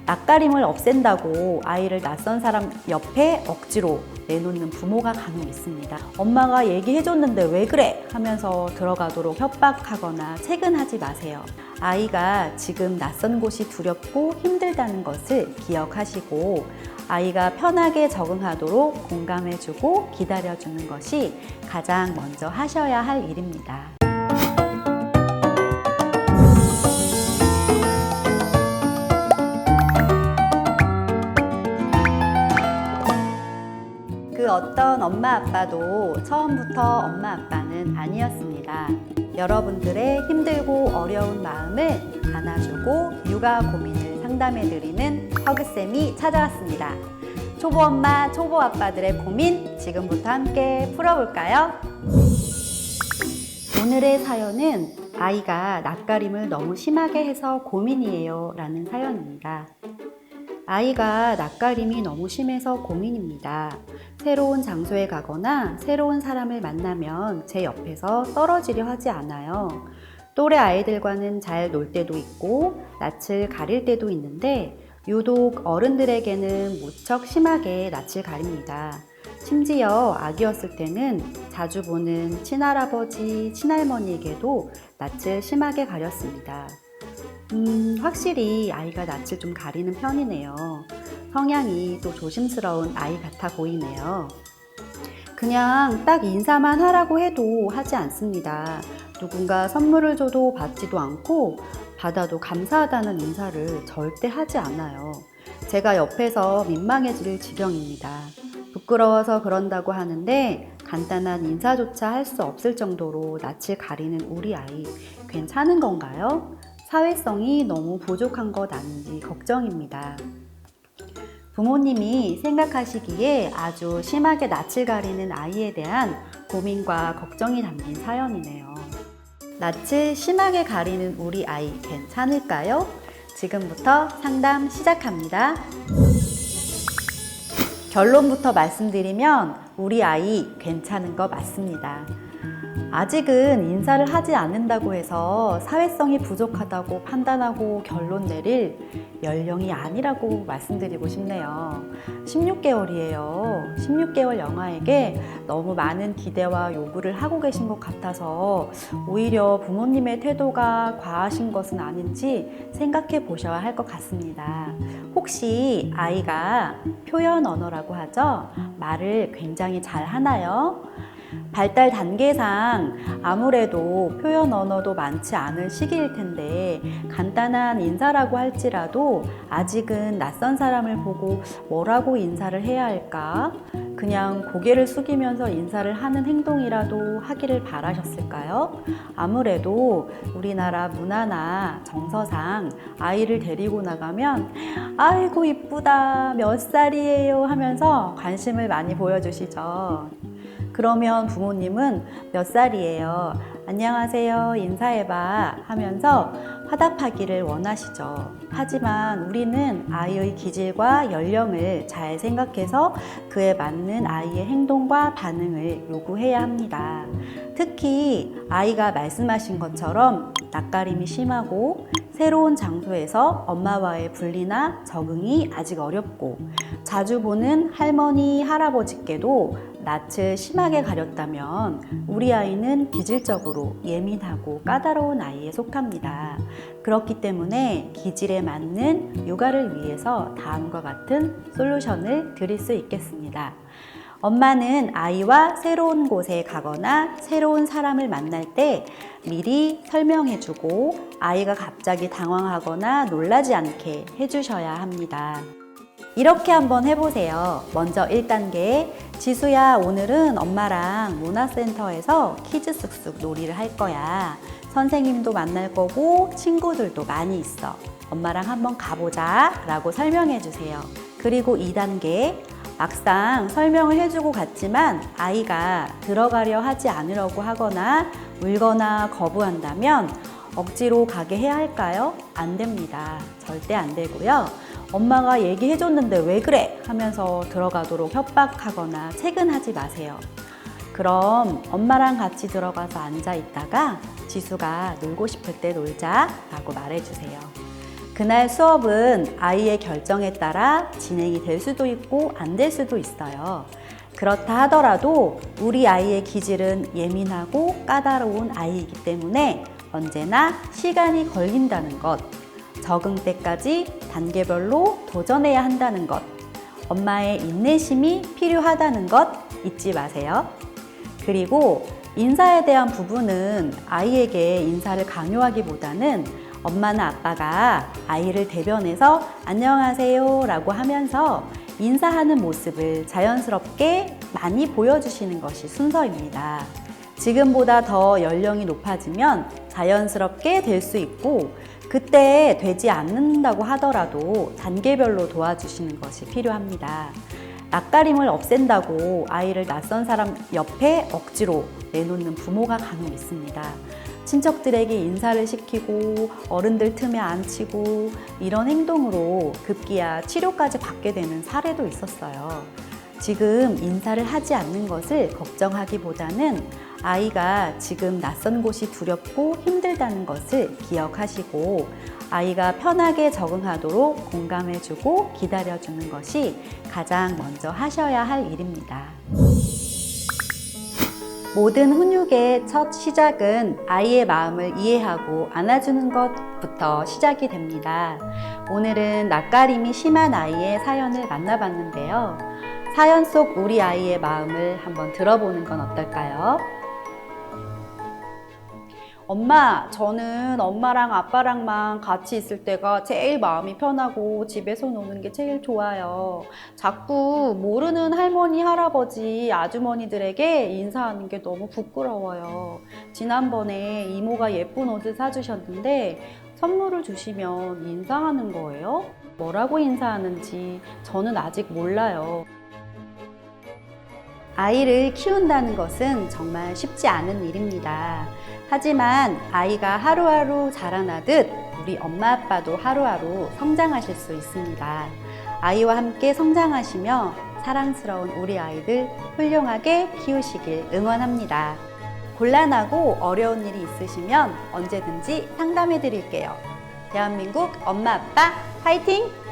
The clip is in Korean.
낯가림을 없앤다고 아이를 낯선 사람 옆에 억지로 내놓는 부모가 간혹 있습니다. 엄마가 얘기해줬는데 왜 그래? 하면서 들어가도록 협박하거나 채근하지 마세요. 아이가 지금 낯선 곳이 두렵고 힘들다는 것을 기억하시고 아이가 편하게 적응하도록 공감해주고 기다려주는 것이 가장 먼저 하셔야 할 일입니다. 그 어떤 엄마 아빠도 처음부터 엄마 아빠는 아니었습니다. 여러분들의 힘들고 어려운 마음을 안아주고 육아 고민을 상담해드리는 허그쌤이 찾아왔습니다. 초보 엄마, 초보 아빠들의 고민 지금부터 함께 풀어볼까요? 오늘의 사연은 아이가 낯가림을 너무 심하게 해서 고민이에요 라는 사연입니다. 아이가 낯가림이 너무 심해서 고민입니다. 새로운 장소에 가거나 새로운 사람을 만나면 제 옆에서 떨어지려 하지 않아요. 또래 아이들과는 잘 놀 때도 있고 낯을 가릴 때도 있는데 유독 어른들에게는 무척 심하게 낯을 가립니다. 심지어 아기였을 때는 자주 보는 친할아버지, 친할머니에게도 낯을 심하게 가렸습니다. 확실히 아이가 낯을 좀 가리는 편이네요. 성향이 또 조심스러운 아이 같아 보이네요. 그냥 딱 인사만 하라고 해도 하지 않습니다. 누군가 선물을 줘도 받지도 않고 받아도 감사하다는 인사를 절대 하지 않아요. 제가 옆에서 민망해질 지경입니다. 부끄러워서 그런다고 하는데 간단한 인사조차 할 수 없을 정도로 낯을 가리는 우리 아이 괜찮은 건가요? 사회성이 너무 부족한 것 아닌지 걱정입니다. 부모님이 생각하시기에 아주 심하게 낯을 가리는 아이에 대한 고민과 걱정이 담긴 사연이네요. 낯을 심하게 가리는 우리 아이 괜찮을까요? 지금부터 상담 시작합니다. 결론부터 말씀드리면 우리 아이 괜찮은 거 맞습니다. 아직은 인사를 하지 않는다고 해서 사회성이 부족하다고 판단하고 결론 내릴 연령이 아니라고 말씀드리고 싶네요. 16개월이에요. 16개월 영아에게 너무 많은 기대와 요구를 하고 계신 것 같아서 오히려 부모님의 태도가 과하신 것은 아닌지 생각해 보셔야 할 것 같습니다. 혹시 아이가 표현 언어라고 하죠? 말을 굉장히 잘 하나요? 발달 단계상 아무래도 표현 언어도 많지 않은 시기일 텐데 간단한 인사라고 할지라도 아직은 낯선 사람을 보고 뭐라고 인사를 해야 할까? 그냥 고개를 숙이면서 인사를 하는 행동이라도 하기를 바라셨을까요? 아무래도 우리나라 문화나 정서상 아이를 데리고 나가면 아이고 이쁘다 몇 살이에요 하면서 관심을 많이 보여주시죠. 그러면 부모님은 몇 살이에요? 안녕하세요, 인사해봐 하면서 화답하기를 원하시죠. 하지만 우리는 아이의 기질과 연령을 잘 생각해서 그에 맞는 아이의 행동과 반응을 요구해야 합니다. 특히 아이가 말씀하신 것처럼 낯가림이 심하고 새로운 장소에서 엄마와의 분리나 적응이 아직 어렵고 자주 보는 할머니, 할아버지께도 낯을 심하게 가렸다면 우리 아이는 기질적으로 예민하고 까다로운 아이에 속합니다. 그렇기 때문에 기질에 맞는 육아를 위해서 다음과 같은 솔루션을 드릴 수 있겠습니다. 엄마는 아이와 새로운 곳에 가거나 새로운 사람을 만날 때 미리 설명해주고 아이가 갑자기 당황하거나 놀라지 않게 해주셔야 합니다. 이렇게 한번 해보세요. 먼저 1단계, 지수야 오늘은 엄마랑 문화센터에서 키즈 쑥쑥 놀이를 할 거야. 선생님도 만날 거고 친구들도 많이 있어. 엄마랑 한번 가보자 라고 설명해 주세요. 그리고 2단계, 막상 설명을 해주고 갔지만 아이가 들어가려 하지 않으려고 하거나 울거나 거부한다면 억지로 가게 해야 할까요? 안 됩니다. 절대 안 되고요. 엄마가 얘기해줬는데 왜 그래? 하면서 들어가도록 협박하거나 채근하지 마세요. 그럼 엄마랑 같이 들어가서 앉아 있다가 지수가 놀고 싶을 때 놀자 라고 말해주세요. 그날 수업은 아이의 결정에 따라 진행이 될 수도 있고 안 될 수도 있어요. 그렇다 하더라도 우리 아이의 기질은 예민하고 까다로운 아이이기 때문에 언제나 시간이 걸린다는 것, 적응 때까지 단계별로 도전해야 한다는 것, 엄마의 인내심이 필요하다는 것 잊지 마세요. 그리고 인사에 대한 부분은 아이에게 인사를 강요하기보다는 엄마나 아빠가 아이를 대변해서 안녕하세요 라고 하면서 인사하는 모습을 자연스럽게 많이 보여주시는 것이 순서입니다. 지금보다 더 연령이 높아지면 자연스럽게 될 수 있고 그때 되지 않는다고 하더라도 단계별로 도와주시는 것이 필요합니다. 낯가림을 없앤다고 아이를 낯선 사람 옆에 억지로 내놓는 부모가 간혹 있습니다. 친척들에게 인사를 시키고 어른들 틈에 앉히고 이런 행동으로 급기야 치료까지 받게 되는 사례도 있었어요. 지금 인사를 하지 않는 것을 걱정하기보다는 아이가 지금 낯선 곳이 두렵고 힘들다는 것을 기억하시고 아이가 편하게 적응하도록 공감해주고 기다려주는 것이 가장 먼저 하셔야 할 일입니다. 모든 훈육의 첫 시작은 아이의 마음을 이해하고 안아주는 것부터 시작이 됩니다. 오늘은 낯가림이 심한 아이의 사연을 만나봤는데요. 사연 속 우리 아이의 마음을 한번 들어보는 건 어떨까요? 엄마, 저는 엄마랑 아빠랑만 같이 있을 때가 제일 마음이 편하고 집에서 노는 게 제일 좋아요. 자꾸 모르는 할머니, 할아버지, 아주머니들에게 인사하는 게 너무 부끄러워요. 지난번에 이모가 예쁜 옷을 사주셨는데 선물을 주시면 인사하는 거예요? 뭐라고 인사하는지 저는 아직 몰라요. 아이를 키운다는 것은 정말 쉽지 않은 일입니다. 하지만 아이가 하루하루 자라나듯 우리 엄마 아빠도 하루하루 성장하실 수 있습니다. 아이와 함께 성장하시며 사랑스러운 우리 아이들 훌륭하게 키우시길 응원합니다. 곤란하고 어려운 일이 있으시면 언제든지 상담해 드릴게요. 대한민국 엄마 아빠 화이팅!